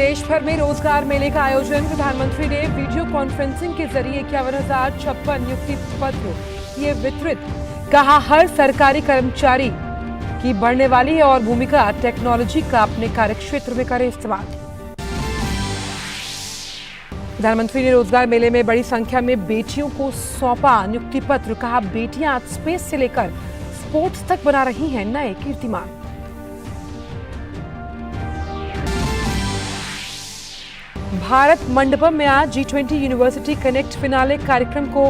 देश भर में रोजगार मेले का आयोजन। प्रधानमंत्री ने वीडियो कॉन्फ्रेंसिंग के जरिए 51,056 नियुक्ति पत्र किए वितरित। कहा, हर सरकारी कर्मचारी की बढ़ने वाली है और भूमिका टेक्नोलॉजी का अपने कार्यक्षेत्र में करे इस्तेमाल। प्रधानमंत्री ने रोजगार मेले में बड़ी संख्या में बेटियों को सौंपा नियुक्ति पत्र। कहा, बेटियां आज स्पेस से लेकर स्पोर्ट्स तक बना रही हैं नए कीर्तिमान। भारत मंडपम में आज G20 यूनिवर्सिटी कनेक्ट फिनाले कार्यक्रम को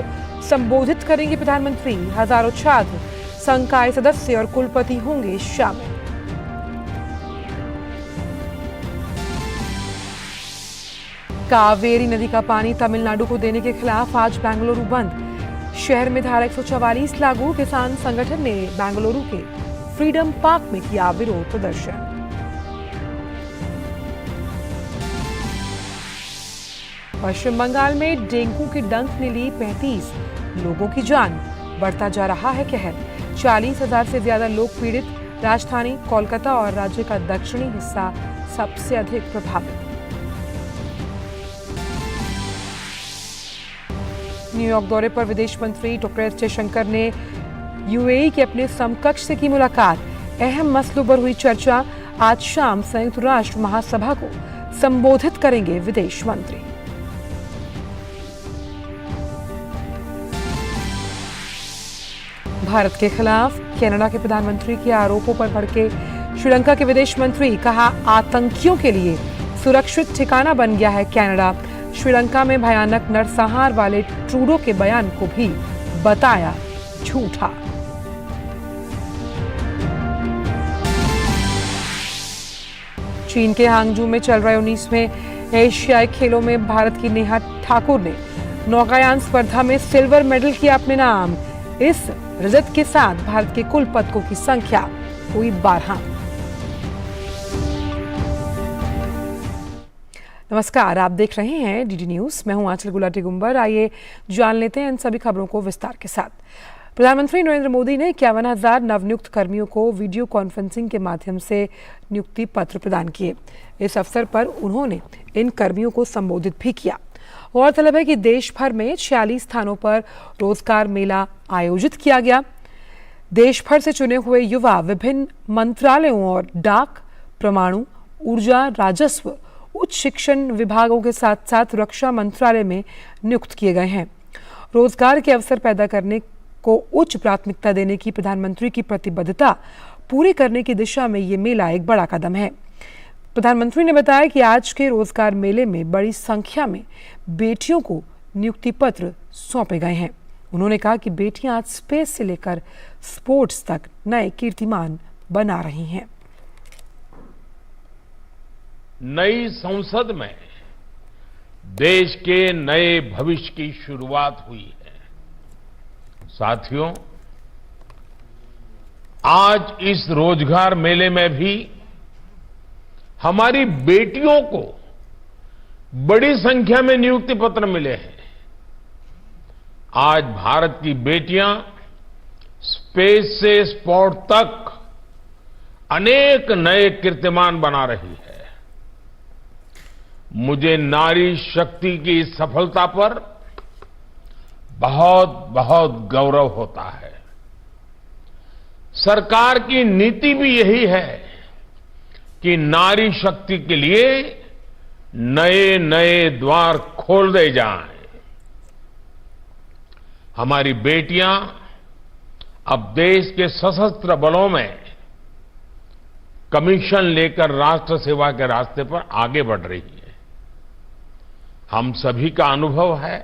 संबोधित करेंगे प्रधानमंत्री। हजारों छात्र, संकाय सदस्य और कुलपति होंगे शामिल। कावेरी नदी का पानी तमिलनाडु को देने के खिलाफ आज बेंगलुरु बंद। शहर में धारा 144 लागू। किसान संगठन ने बेंगलुरु के फ्रीडम पार्क में किया विरोध प्रदर्शन। पश्चिम बंगाल में डेंगू के डंक ने ली 35 लोगों की जान। बढ़ता जा रहा है कहर। 40,000 से ज्यादा लोग पीड़ित। राजधानी कोलकाता और राज्य का दक्षिणी हिस्सा सबसे अधिक प्रभावित। न्यूयॉर्क दौरे पर विदेश मंत्री डॉक्टर एस जयशंकर ने यूएई के अपने समकक्ष से की मुलाकात। अहम मसलों पर हुई चर्चा। आज शाम संयुक्त राष्ट्र महासभा को संबोधित करेंगे विदेश मंत्री। भारत के खिलाफ कनाडा के प्रधानमंत्री के आरोपों पर भड़के श्रीलंका के विदेश मंत्री। कहा, आतंकियों के लिए सुरक्षित ठिकाना बन गया है कनाडा। श्रीलंका में भयानक नरसंहार वाले ट्रूडो के बयान को भी बताया झूठा। चीन के हांगजू में चल रहे 19वें एशियाई खेलों में भारत की नेहा ठाकुर ने नौकायान स्पर्धा में सिल्वर मेडल किया अपने नाम। इस रजत के साथ भारत के कुल पदकों की संख्या हुई 12। नमस्कार, आप देख रहे हैं डीडी न्यूज। मैं हूं आंचल गुलाटी गुंबर। आइए जान लेते हैं इन सभी खबरों को विस्तार के साथ। प्रधानमंत्री नरेंद्र मोदी ने 51,000 नवनियुक्त कर्मियों को वीडियो कॉन्फ्रेंसिंग के माध्यम से नियुक्ति पत्र प्रदान किए। इस अवसर पर उन्होंने इन कर्मियों को संबोधित भी किया। गौरतलब है कि देश भर में 46 स्थानों पर रोजगार मेला आयोजित किया गया। देश भर से चुने हुए युवा विभिन्न मंत्रालयों और डाक, परमाणु ऊर्जा, राजस्व, उच्च शिक्षण विभागों के साथ साथ रक्षा मंत्रालय में नियुक्त किए गए हैं। रोजगार के अवसर पैदा करने को उच्च प्राथमिकता देने की प्रधानमंत्री की प्रतिबद्धता पूरी करने की दिशा में ये मेला एक बड़ा कदम है। प्रधानमंत्री ने बताया कि आज के रोजगार मेले में बड़ी संख्या में बेटियों को नियुक्ति पत्र सौंपे गए हैं। उन्होंने कहा कि बेटियां आज स्पेस से लेकर स्पोर्ट्स तक नए कीर्तिमान बना रही हैं। नई संसद में देश के नए भविष्य की शुरुआत हुई है। साथियों, आज इस रोजगार मेले में भी हमारी बेटियों को बड़ी संख्या में नियुक्ति पत्र मिले हैं। आज भारत की बेटियां स्पेस से स्पोर्ट तक अनेक नए कीर्तिमान बना रही है। मुझे नारी शक्ति की इस सफलता पर बहुत बहुत गौरव होता है। सरकार की नीति भी यही है कि नारी शक्ति के लिए नए नए द्वार खोल दे जाएं। हमारी बेटियां अब देश के सशस्त्र बलों में कमीशन लेकर राष्ट्र सेवा के रास्ते पर आगे बढ़ रही है। हम सभी का अनुभव है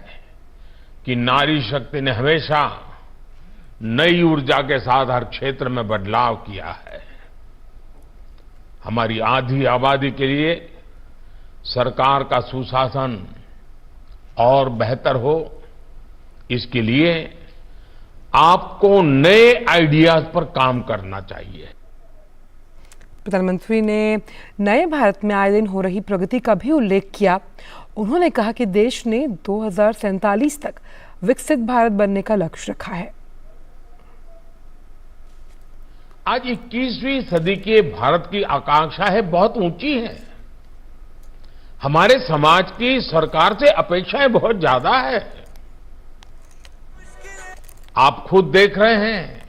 कि नारी शक्ति ने हमेशा नई ऊर्जा के साथ हर क्षेत्र में बदलाव किया है। हमारी आधी आबादी के लिए सरकार का सुशासन और बेहतर हो, इसके लिए आपको नए आइडियाज पर काम करना चाहिए। प्रधानमंत्री ने नए भारत में आए दिन हो रही प्रगति का भी उल्लेख किया। उन्होंने कहा कि देश ने 2047 तक विकसित भारत बनने का लक्ष्य रखा है। आज 21वीं सदी के भारत की आकांक्षा है बहुत ऊंची है। हमारे समाज की सरकार से अपेक्षाएं बहुत ज्यादा है। आप खुद देख रहे हैं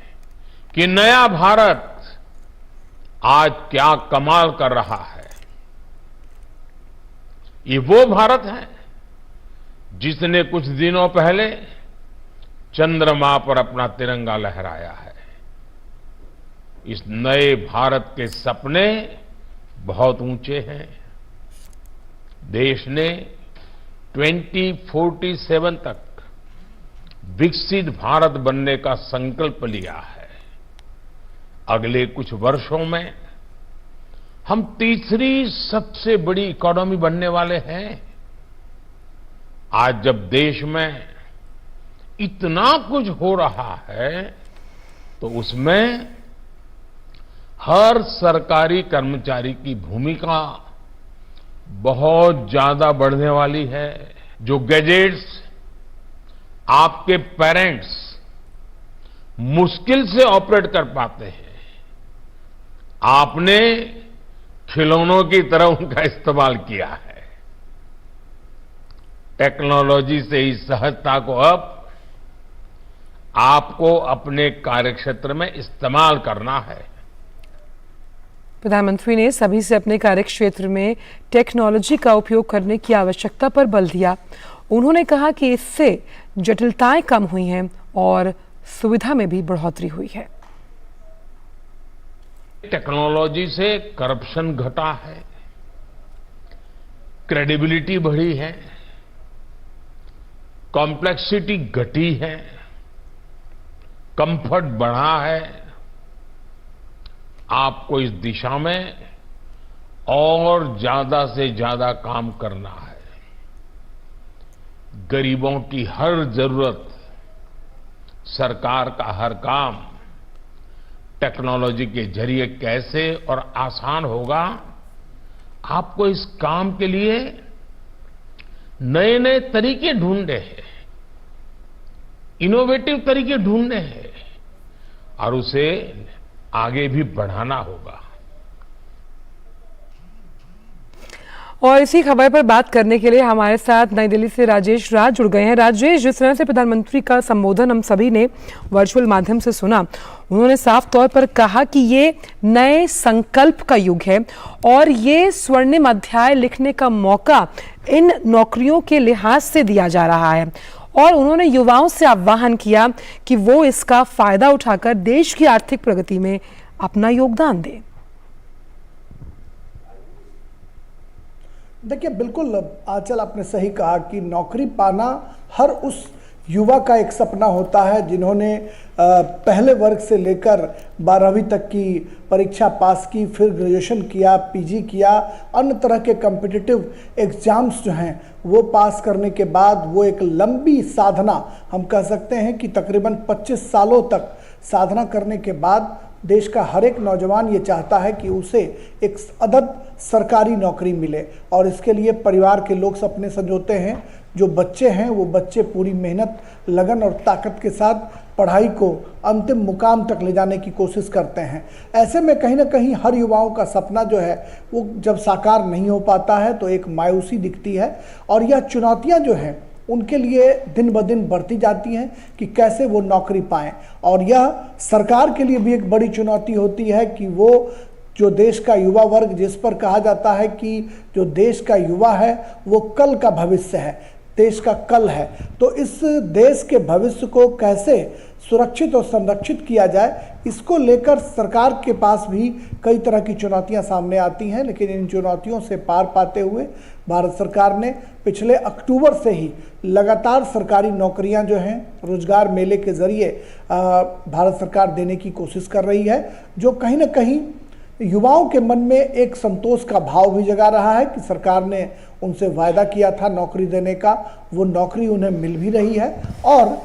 कि नया भारत आज क्या कमाल कर रहा है। ये वो भारत है जिसने कुछ दिनों पहले चंद्रमा पर अपना तिरंगा लहराया है। इस नए भारत के सपने बहुत ऊंचे हैं। देश ने 2047 तक विकसित भारत बनने का संकल्प लिया है। अगले कुछ वर्षों में हम तीसरी सबसे बड़ी इकोनॉमी बनने वाले हैं। आज जब देश में इतना कुछ हो रहा है तो उसमें हर सरकारी कर्मचारी की भूमिका बहुत ज्यादा बढ़ने वाली है। जो गैजेट्स आपके पेरेंट्स मुश्किल से ऑपरेट कर पाते हैं, आपने खिलौनों की तरह उनका इस्तेमाल किया है। टेक्नोलॉजी से इस सहजता को अब आपको अपने कार्यक्षेत्र में इस्तेमाल करना है। प्रधानमंत्री ने सभी से अपने कार्यक्षेत्र में टेक्नोलॉजी का उपयोग करने की आवश्यकता पर बल दिया। उन्होंने कहा कि इससे जटिलताएं कम हुई हैं और सुविधा में भी बढ़ोतरी हुई है। टेक्नोलॉजी से करप्शन घटा है, क्रेडिबिलिटी बढ़ी है, कॉम्प्लेक्सिटी घटी है, कंफर्ट बढ़ा है। आपको इस दिशा में और ज्यादा से ज्यादा काम करना है। गरीबों की हर जरूरत, सरकार का हर काम टेक्नोलॉजी के जरिए कैसे और आसान होगा, आपको इस काम के लिए नए नए तरीके ढूंढने हैं, इनोवेटिव तरीके ढूंढने हैं और उसे आगे भी बढ़ाना होगा। और इसी खबर पर बात करने के लिए हमारे साथ नई दिल्ली से राजेश राज जुड़ गए हैं। राजेश, जिस तरह से प्रधानमंत्री का संबोधन हम सभी ने वर्चुअल माध्यम से सुना, उन्होंने साफ तौर पर कहा कि ये नए संकल्प का युग है और ये स्वर्णिम अध्याय लिखने का मौका इन नौकरियों के लिहाज से दिया जा रहा है। और उन्होंने युवाओं से आह्वान किया कि वो इसका फायदा उठाकर देश की आर्थिक प्रगति में अपना योगदान दें। देखिए, बिल्कुल आंचल, आपने सही कहा कि नौकरी पाना हर उस युवा का एक सपना होता है जिन्होंने पहले वर्ग से लेकर 12वीं तक की परीक्षा पास की, फिर ग्रेजुएशन किया, पीजी किया, अन्य तरह के कॉम्पिटिटिव एग्जाम्स जो हैं वो पास करने के बाद वो एक लंबी साधना, हम कह सकते हैं कि तकरीबन 25 सालों तक साधना करने के बाद देश का हर एक नौजवान ये चाहता है कि उसे एक अदद सरकारी नौकरी मिले और इसके लिए परिवार के लोग सपने संजोते हैं। जो बच्चे हैं वो बच्चे पूरी मेहनत, लगन और ताकत के साथ पढ़ाई को अंतिम मुकाम तक ले जाने की कोशिश करते हैं। ऐसे में कहीं ना कहीं हर युवाओं का सपना जो है वो जब साकार नहीं हो पाता है तो एक मायूसी दिखती है और यह चुनौतियां जो हैं उनके लिए दिन ब दिन बढ़ती जाती हैं कि कैसे वो नौकरी पाएं। और यह सरकार के लिए भी एक बड़ी चुनौती होती है कि वो जो देश का युवा वर्ग, जिस पर कहा जाता है कि जो देश का युवा है वो कल का भविष्य है, देश का कल है, तो इस देश के भविष्य को कैसे सुरक्षित और संरक्षित किया जाए, इसको लेकर सरकार के पास भी कई तरह की चुनौतियां सामने आती हैं। लेकिन इन चुनौतियों से पार पाते हुए भारत सरकार ने पिछले अक्टूबर से ही लगातार सरकारी नौकरियां जो हैं रोजगार मेले के जरिए भारत सरकार देने की कोशिश कर रही है, जो कहीं ना कहीं युवाओं के मन में एक संतोष का भाव भी जगा रहा है कि सरकार ने उनसे वायदा किया था नौकरी देने का, वो नौकरी उन्हें मिल भी रही है। और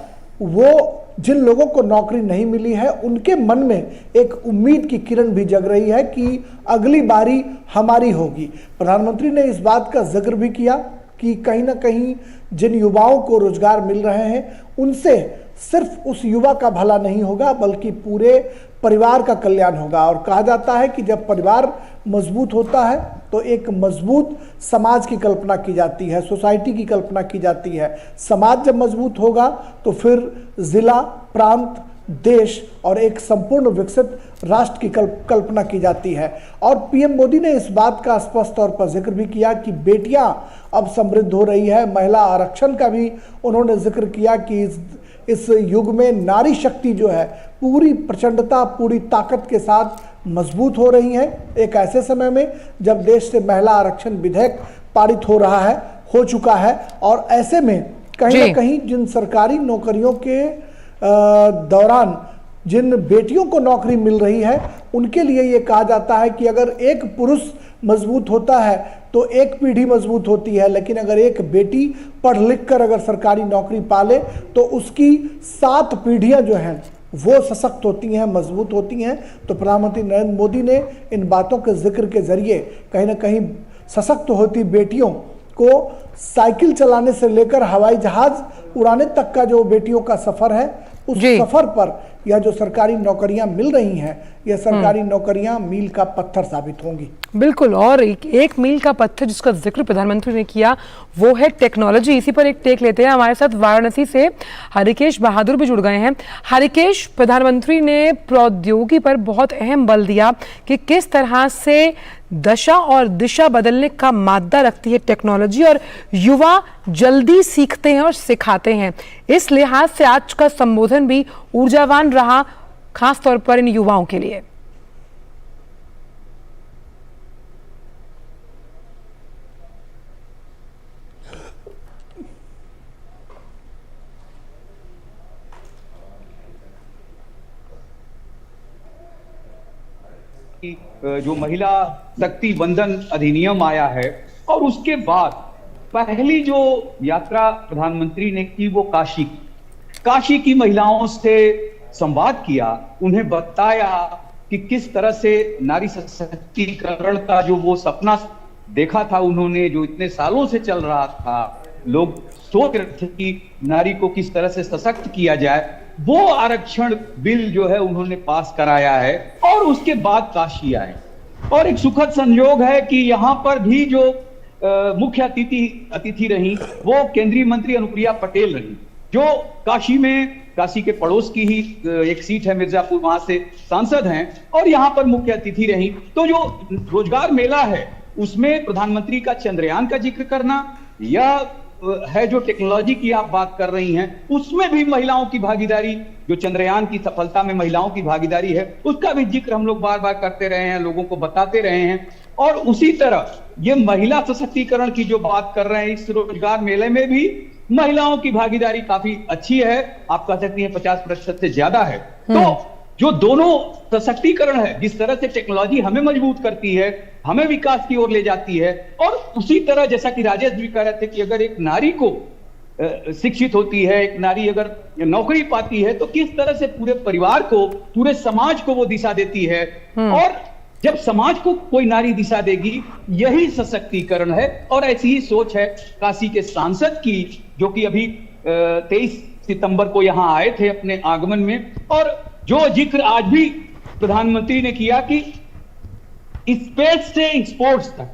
वो जिन लोगों को नौकरी नहीं मिली है उनके मन में एक उम्मीद की किरण भी जग रही है कि अगली बारी हमारी होगी। प्रधानमंत्री ने इस बात का जिक्र भी किया कि कहीं ना कहीं जिन युवाओं को रोजगार मिल रहे हैं उनसे सिर्फ उस युवा का भला नहीं होगा बल्कि पूरे परिवार का कल्याण होगा। और कहा जाता है कि जब परिवार मजबूत होता है तो एक मजबूत समाज की कल्पना की जाती है, सोसाइटी की कल्पना की जाती है। समाज जब मजबूत होगा तो फिर जिला, प्रांत, देश और एक संपूर्ण विकसित राष्ट्र की कल्पना की जाती है। और पीएम मोदी ने इस बात का स्पष्ट तौर पर जिक्र भी किया कि बेटियां अब समृद्ध हो रही है। महिला आरक्षण का भी उन्होंने जिक्र किया कि इस युग में नारी शक्ति जो है पूरी प्रचंडता, पूरी ताकत के साथ मजबूत हो रही है। एक ऐसे समय में जब देश से महिला आरक्षण विधेयक पारित हो चुका है और ऐसे में कहीं ना कहीं जिन सरकारी नौकरियों के दौरान जिन बेटियों को नौकरी मिल रही है उनके लिए ये कहा जाता है कि अगर एक पुरुष मजबूत होता है तो एक पीढ़ी मजबूत होती है, लेकिन अगर एक बेटी पढ़ लिख कर अगर सरकारी नौकरी पाले तो उसकी 7 पीढ़ियां जो हैं वो सशक्त होती हैं, मजबूत होती हैं। तो प्रधानमंत्री नरेंद्र मोदी ने इन बातों के जिक्र के जरिए कहीं ना कहीं सशक्त होती बेटियों को साइकिल चलाने से लेकर हवाई जहाज उड़ाने तक का जो बेटियों का सफर है उस सफर पर यह जो सरकारी नौकरियां मिल रही हैं, यह सरकारी नौकरियां मील का पत्थर साबित होंगी। बिल्कुल, और एक मील का पत्थर जिसका जिक्र प्रधानमंत्री ने किया वो है टेक्नोलॉजी। इसी पर एक टेक लेते हैं। हमारे साथ वाराणसी से हरिकेश बहादुर भी जुड़ गए हैं। हरिकेश, प्रधानमंत्री ने प्रौद्योगिकी पर बहुत अहम बल दिया कि किस तरह से दशा और दिशा बदलने का मादा रखती है टेक्नोलॉजी और युवा जल्दी सीखते हैं और सिखाते हैं। इस लिहाज से आज का संबोधन भी ऊर्जावान रहा, खास तौर पर इन युवाओं के लिए। जो महिला शक्ति बंधन अधिनियम आया है और उसके बाद पहली जो यात्रा प्रधानमंत्री ने की वो काशी की महिलाओं से संवाद किया, उन्हें बताया कि किस तरह से नारी सशक्तिकरण का जो वो सपना देखा था उन्होंने, जो इतने सालों से चल रहा था, लोग सोच रहे थे कि नारी को किस तरह से सशक्त किया जाए, वो आरक्षण बिल जो है उन्होंने पास कराया है। और उसके बाद काशी आए और एक सुखद संयोग है कि यहाँ पर भी जो मुख्य अतिथि रही वो केंद्रीय मंत्री अनुप्रिया पटेल रही, जो काशी के पड़ोस की ही एक सीट है मिर्जापुर, वहां से सांसद हैं और यहाँ पर मुख्य अतिथि रही। तो जो रोजगार मेला है उसमें प्रधानमंत्री का चंद्रयान का जिक्र करना, यह है जो टेक्नोलॉजी की आप बात कर रही हैं उसमें भी महिलाओं की भागीदारी, जो चंद्रयान की सफलता में महिलाओं की भागीदारी है उसका भी जिक्र हम लोग बार बार करते रहे हैं, लोगों को बताते रहे हैं। और उसी तरह ये महिला सशक्तिकरण की जो बात कर रहे हैं, इस रोजगार मेले में भी महिलाओं की भागीदारी काफी अच्छी है, आप कह सकती हैं 50% से ज्यादा है। तो जो दोनों सशक्तिकरण है, जिस तरह से टेक्नोलॉजी हमें मजबूत करती है, हमें विकास की ओर ले जाती है, और उसी तरह जैसा कि राजेश भी कह रहे थे कि अगर एक नारी को शिक्षित होती है, एक नारी अगर नौकरी पाती है तो किस तरह से पूरे परिवार को, पूरे समाज को वो दिशा देती है। और जब समाज को कोई नारी दिशा देगी, यही सशक्तिकरण है। और ऐसी ही सोच है काशी के सांसद की, जो कि अभी 23 सितंबर को यहाँ आए थे अपने आगमन में, और जो जिक्र आज भी प्रधानमंत्री ने किया कि स्पेस से स्पोर्ट्स तक,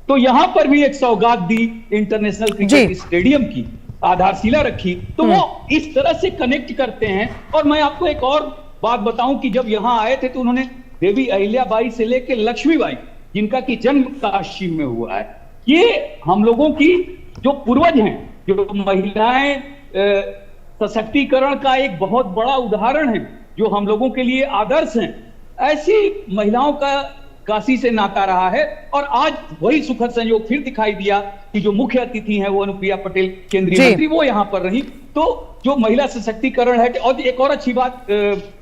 तो यहां पर भी एक सौगात दी, इंटरनेशनल क्रिकेट स्टेडियम की आधारशिला रखी। तो वो इस तरह से कनेक्ट करते हैं। और मैं आपको एक और बात बताऊं कि जब यहां आए थे तो उन्होंने देवी अहिल्याबाई से लेकर लक्ष्मीबाई, जिनका की जन्म काशी में हुआ है, ये हम लोगों की जो पूर्वज हैं, जो महिलाएं सशक्तिकरण का एक बहुत बड़ा उदाहरण है, जो हम लोगों के लिए आदर्श हैं, ऐसी महिलाओं का काशी से नाता रहा है। और आज वही सुखद संयोग फिर दिखाई दिया कि जो मुख्य अतिथि हैं वो अनुप्रिया पटेल केंद्रीय मंत्री, वो यहाँ पर रही। तो जो महिला सशक्तिकरण है, और एक और अच्छी बात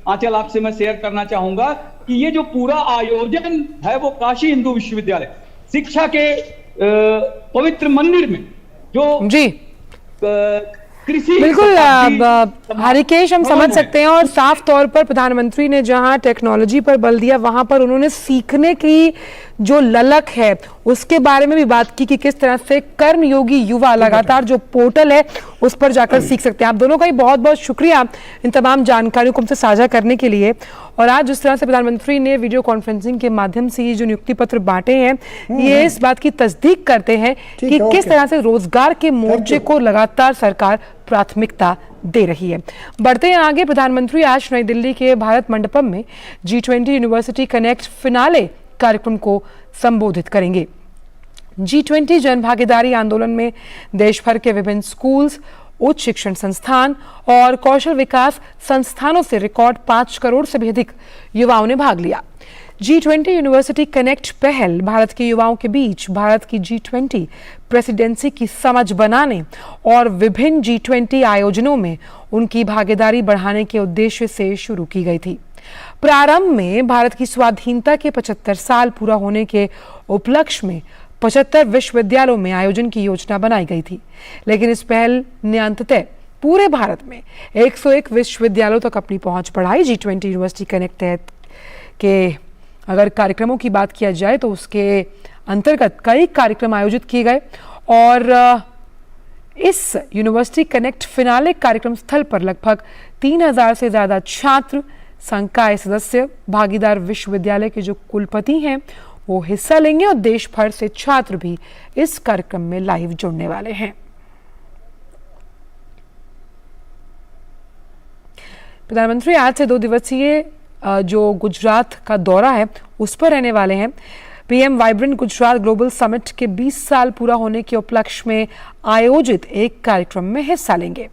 आंचल आपसे मैं शेयर करना चाहूंगा कि ये जो पूरा आयोजन है वो काशी हिंदू विश्वविद्यालय शिक्षा के पवित्र मंदिर में जो बिल्कुल हरिकेश, हम समझ सकते हैं। और साफ तौर पर प्रधानमंत्री ने जहां टेक्नोलॉजी पर बल दिया, वहां पर उन्होंने सीखने की जो ललक है उसके बारे में भी बात की कि किस तरह से कर्मयोगी युवा लगातार जो पोर्टल है उस पर जाकर सीख सकते हैं। आप दोनों का ही बहुत बहुत शुक्रिया इन तमाम जानकारियों को हमसे साझा करने के लिए। और आज जिस तरह से प्रधानमंत्री ने वीडियो कॉन्फ्रेंसिंग के माध्यम से ये जो नियुक्ति पत्र बांटे हैं, ये इस बात की तस्दीक करते हैं कि किस तरह से रोजगार के मोर्चे को लगातार सरकार प्राथमिकता दे रही है। बढ़ते हैं आगे। प्रधानमंत्री आज नई दिल्ली के भारत मंडपम में G20 यूनिवर्सिटी कनेक्ट फिनाले कार्यक्रम को संबोधित करेंगे। G20 जन भागीदारी आंदोलन में देश भर के विभिन्न स्कूल्स, उच्च शिक्षण संस्थान और कौशल विकास संस्थानों से रिकॉर्ड 5 करोड़ से भी अधिक युवाओं ने भाग लिया। G20 यूनिवर्सिटी कनेक्ट पहल भारत के युवाओं के बीच भारत की G20 प्रेसिडेंसी की समझ बनाने और विभिन्न G20 आयोजनों में उनकी भागीदारी बढ़ाने के उद्देश्य से शुरू की गई थी। प्रारंभ में भारत की स्वाधीनता के 75 साल पूरा होने के उपलक्ष्य में 75 विश्वविद्यालयों में आयोजन की योजना बनाई गई थी, लेकिन इस पहल ने अंततः पूरे भारत में 101 विश्वविद्यालयों तक अपनी पहुंच बढ़ाई। G20 यूनिवर्सिटी कनेक्ट तहत के अगर कार्यक्रमों की बात किया जाए तो उसके अंतर्गत कई कार्यक्रम आयोजित किए गए और इस यूनिवर्सिटी कनेक्ट फिनाले कार्यक्रम स्थल पर लगभग 3000 से ज्यादा छात्र, संकाय सदस्य, भागीदार विश्वविद्यालय के जो कुलपति हैं वो हिस्सा लेंगे और देश भर से छात्र भी इस कार्यक्रम में लाइव जुड़ने वाले हैं। प्रधानमंत्री आज से 2 दिवसीय जो गुजरात का दौरा है उस पर रहने वाले हैं। PM vibrant Gujarat global summit के 20 साल पूरा होने के उपलक्ष्य में आयोजित एक कार्यक्रम में हिस्सा लेंगे।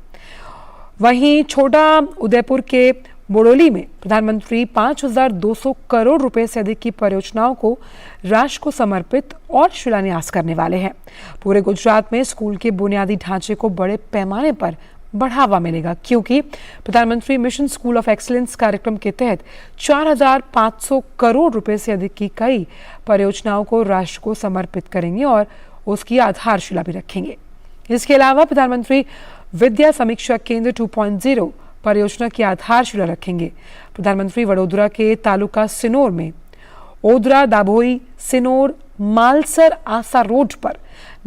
वहीं छोटा उदयपुर के बोडोली में प्रधानमंत्री 5200 करोड़ रुपए से अधिक की परियोजनाओं को राष्ट्र को समर्पित और शिलान्यास करने वाले हैं। पूरे गुजरात में स्कूल के बुनियादी ढांचे को बड़े पैमाने पर बढ़ावा मिलेगा, क्योंकि प्रधानमंत्री मिशन स्कूल ऑफ एक्सीलेंस कार्यक्रम के तहत 4500 करोड़ रुपए से अधिक की कई परियोजनाओं को राष्ट्र को समर्पित करेंगे और उसकी आधारशिला भी रखेंगे। इसके अलावा प्रधानमंत्री विद्या समीक्षा केंद्र 2.0 परियोजना की आधारशिला रखेंगे। प्रधानमंत्री वडोदरा के तालुका सिनोर में ओदरा दाभोई सिनोर मालसर आसा रोड पर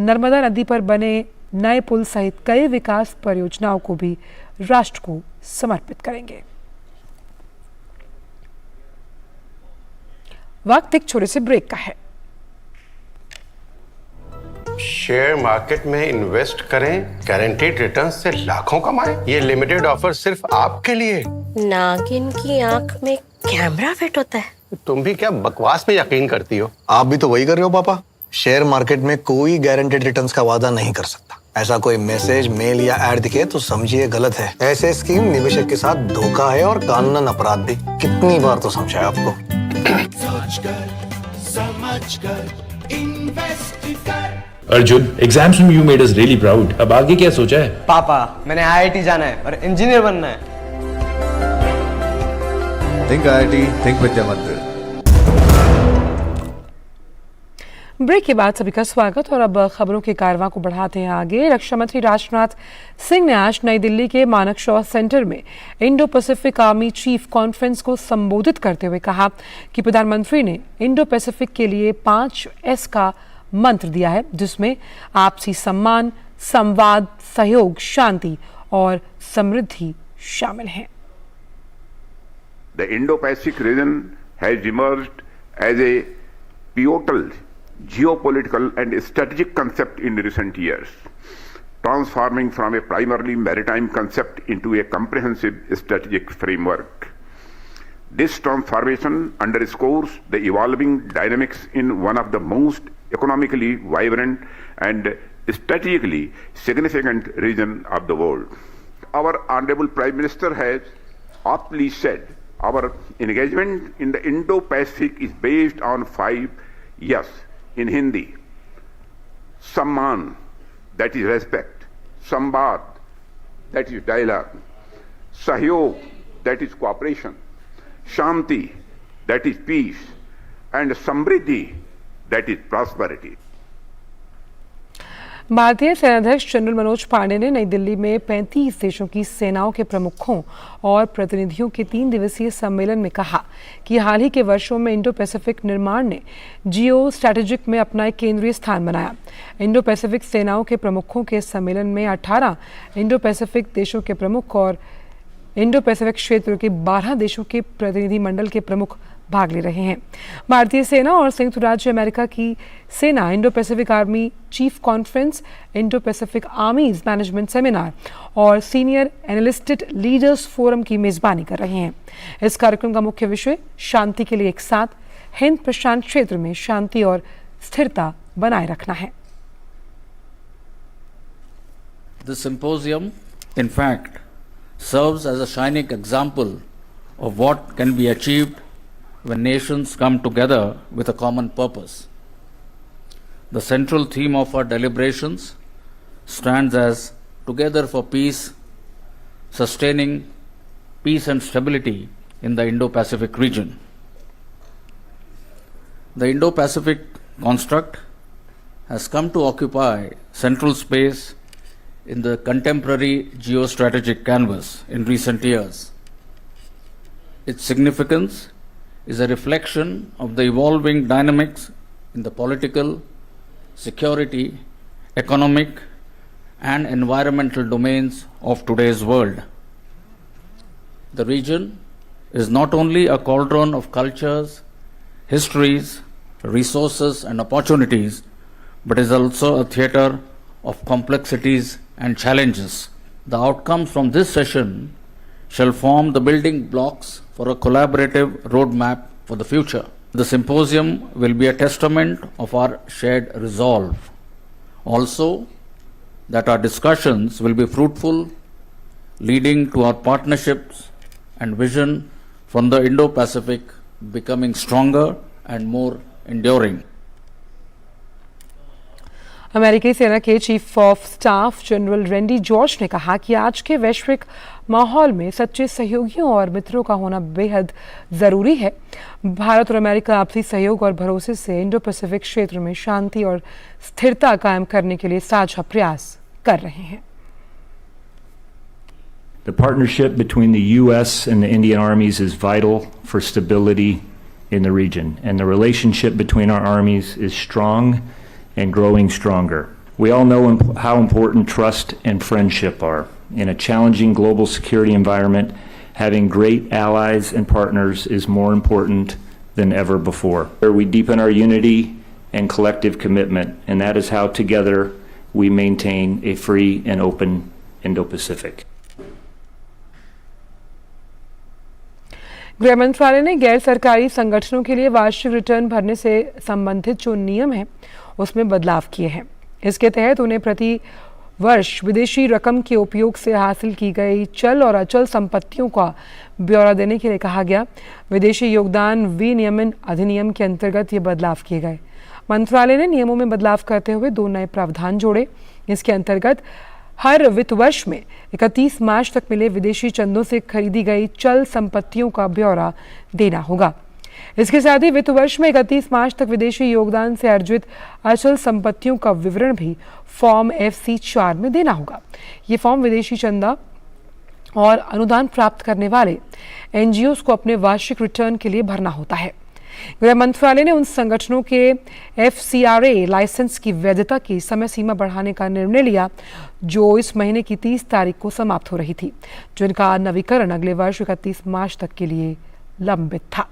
नर्मदा नदी पर बने नए पुल सहित कई विकास परियोजनाओं को भी राष्ट्र को समर्पित करेंगे। वक्त एक छोटे से ब्रेक का है। शेयर मार्केट में इन्वेस्ट करें, गारंटीड रिटर्न से लाखों कमाएं। ये लिमिटेड ऑफर सिर्फ आपके लिए। नागिन की आंख में कैमरा फिट होता है। तुम भी क्या बकवास पे यकीन करती हो? आप भी तो वही कर रहे हो पापा। शेयर मार्केट में कोई गारंटीड रिटर्न्स का वादा नहीं कर सकता। ऐसा कोई मैसेज, मेल या ऐड दिखे तो समझिए गलत है। ऐसे स्कीम निवेशक के साथ धोखा है और कानूनन अपराध भी। कितनी बार तो समझाया आपको। अर्जुन, एग्जाम्स में you made us really proud. अब आगे क्या सोचा है? पापा, मैंने IIT जाना है और इंजीनियर बनना है। थिंक IIT, थिंक विद्या मंदिर। ब्रेक के बाद सभी का स्वागत। और अब खबरों के कारवां को बढ़ाते हैं आगे। रक्षा मंत्री राजनाथ सिंह ने आज नई दिल्ली के मानेकशॉ सेंटर में Indo Pacific army chief conference को संबोधित करते हुए कहा कि प्रधानमंत्री ने इंडो पैसिफिक के लिए 5S का मंत्र दिया है, जिसमें आपसी सम्मान, संवाद, सहयोग, शांति और समृद्धि शामिल हैं। The Indo-Pacific region has emerged as a pivotal geopolitical and strategic concept in recent years, transforming from a primarily maritime concept into a comprehensive strategic framework. This transformation underscores the evolving dynamics in one of the most economically vibrant and strategically significant region of the world. Our Honorable Prime Minister has aptly said, our engagement in the Indo-Pacific is based on 5 yes in Hindi. Samman, that is respect. Samvad, that is dialogue. Sahyog, that is cooperation. Shanti, that is peace. And Samriddhi, that is prosperity. भारतीय सेनाध्यक्ष general Manoj Pandey ने नई दिल्ली में 35 देशों की सेनाओं के प्रमुखों और प्रतिनिधियों के 3 दिवसीय सम्मेलन में कहा कि हाल ही के वर्षों में इंडो पैसिफिक निर्माण ने जियो स्ट्रैटेजिक में अपना एक केंद्रीय स्थान बनाया। इंडो पैसिफिक सेनाओं के प्रमुखों के सम्मेलन में 18 इंडो पैसिफिक देशों के प्रमुख और इंडो पैसिफिक क्षेत्र के 12 देशों के प्रतिनिधि मंडल के प्रमुख भाग ले रहे हैं। भारतीय सेना और संयुक्त राज्य अमेरिका की सेना Indo Pacific army chief conference, Indo Pacific आर्मीज management seminar और सीनियर एनालिस्टेड लीडर्स फोरम की मेजबानी कर रहे हैं। इस कार्यक्रम का मुख्य विषय शांति के लिए एक साथ हिंद प्रशांत क्षेत्र में शांति और स्थिरता बनाए रखना है। The symposium, in fact, serves as a shining example of what can be achieved when nations come together with a common purpose. The central theme of our deliberations stands as Together for Peace, Sustaining Peace and Stability in the Indo-Pacific region. The Indo-Pacific construct has come to occupy central space in the contemporary geostrategic canvas in recent years. Its significance is a reflection of the evolving dynamics in the political, security, economic, and environmental domains of today's world. The region is not only a cauldron of cultures, histories, resources, and opportunities, but is also a theater of complexities and challenges. The outcomes from this session shall form the building blocks for a collaborative roadmap for the future. The symposium will be a testament of our shared resolve. Also, that our discussions will be fruitful, leading to our partnerships and vision from the Indo-Pacific becoming stronger and more enduring. अमेरिकी सेना के chief of staff general Randy George ने कहा कि आज के वैश्विक माहौल में सच्चे सहयोगियों और मित्रों का होना बेहद ज़रूरी है। भारत और अमेरिका आपसी सहयोग और भरोसे से इंडो पैसिफिक क्षेत्र में शांति और स्थिरता कायम करने के लिए साझा प्रयास कर रहे हैं। The partnership between the U.S. and the Indian armies is vital for stability in the region, and the relationship between our armies is strong and growing stronger. We all know how important trust and friendship are. In a challenging global security environment, having great allies and partners is more important than ever before. We deepen our unity and collective commitment, and that is how together we maintain a free and open Indo-Pacific. गृह मंत्रालय ने गैर सरकारी संगठनों के लिए वार्षिक return भरने से संबंधित जो नियम है उसमें बदलाव किए हैं। इसके तहत उन्हें प्रति वर्ष विदेशी रकम के उपयोग से हासिल की गई चल और अचल संपत्तियों का ब्यौरा देने के लिए कहा गया। विदेशी योगदान विनियमन अधिनियम के अंतर्गत ये बदलाव किए गए। मंत्रालय ने नियमों में बदलाव करते हुए 2 नए प्रावधान जोड़े। इसके अंतर्गत हर वित्त वर्ष में 31 मार्च तक मिले विदेशी चंदों से खरीदी गई चल संपत्तियों का ब्यौरा देना होगा। इसके साथ ही वित्त वर्ष में 31 मार्च तक विदेशी योगदान से अर्जित अचल संपत्तियों का विवरण भी फॉर्म FC4 में देना होगा। ये फॉर्म विदेशी चंदा और अनुदान प्राप्त करने वाले NGOs को अपने वार्षिक रिटर्न के लिए भरना होता है। गृह मंत्रालय ने उन संगठनों के FCRA लाइसेंस की वैधता की समय सीमा बढ़ाने का निर्णय लिया जो इस महीने की 30 तारीख को समाप्त हो रही थी, जिनका नवीकरण अगले वर्ष 31 मार्च तक के लिए लंबित था।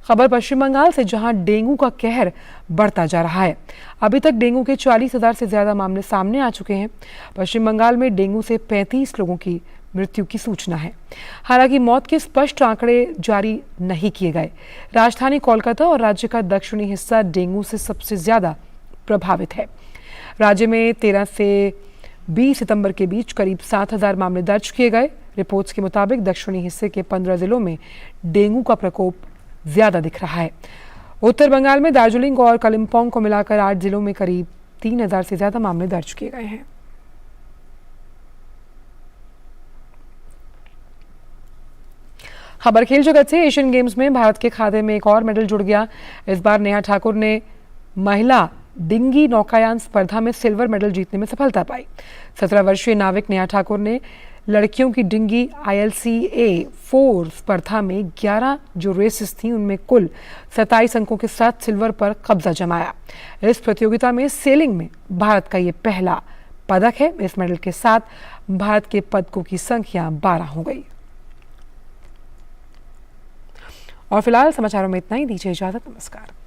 खबर पश्चिम बंगाल से, जहां डेंगू का कहर बढ़ता जा रहा है। अभी तक डेंगू के 40,000 से ज्यादा मामले सामने आ चुके हैं। पश्चिम बंगाल में डेंगू से 35 लोगों की मृत्यु की सूचना है। हालांकि मौत के स्पष्ट आंकड़े जारी नहीं किए गए। राजधानी कोलकाता और राज्य का दक्षिणी हिस्सा डेंगू से सबसे ज्यादा प्रभावित है। राज्य में 13 से 20 सितंबर के बीच करीब 7,000 मामले दर्ज किए गए। रिपोर्ट्स के मुताबिक दक्षिणी हिस्से के 15 जिलों में डेंगू का प्रकोप ज्यादा दिख रहा है। उत्तर बंगाल में दार्जिलिंग और कालिम्पोंग को मिलाकर 8 जिलों में करीब 3,000 से ज्यादा मामले दर्ज किए गए हैं। खबर खेल जगत से। एशियन गेम्स में भारत के खाते में एक और मेडल जुड़ गया। इस बार नेहा ठाकुर ने महिला डिंगी नौकायान स्पर्धा में सिल्वर मेडल जीतने में सफलता पाई। 17 वर्षीय नाविक नेहा ठाकुर ने लड़कियों की डिंगी ILCA 4 स्पर्धा में 11 जो रेसेस थी उनमें कुल 27 अंकों के साथ सिल्वर पर कब्जा जमाया। इस प्रतियोगिता में सेलिंग में भारत का ये पहला पदक है। इस मेडल के साथ भारत के पदकों की संख्या 12 हो गई। और फिलहाल समाचारों में इतना ही। दीजिए इजाजत। नमस्कार।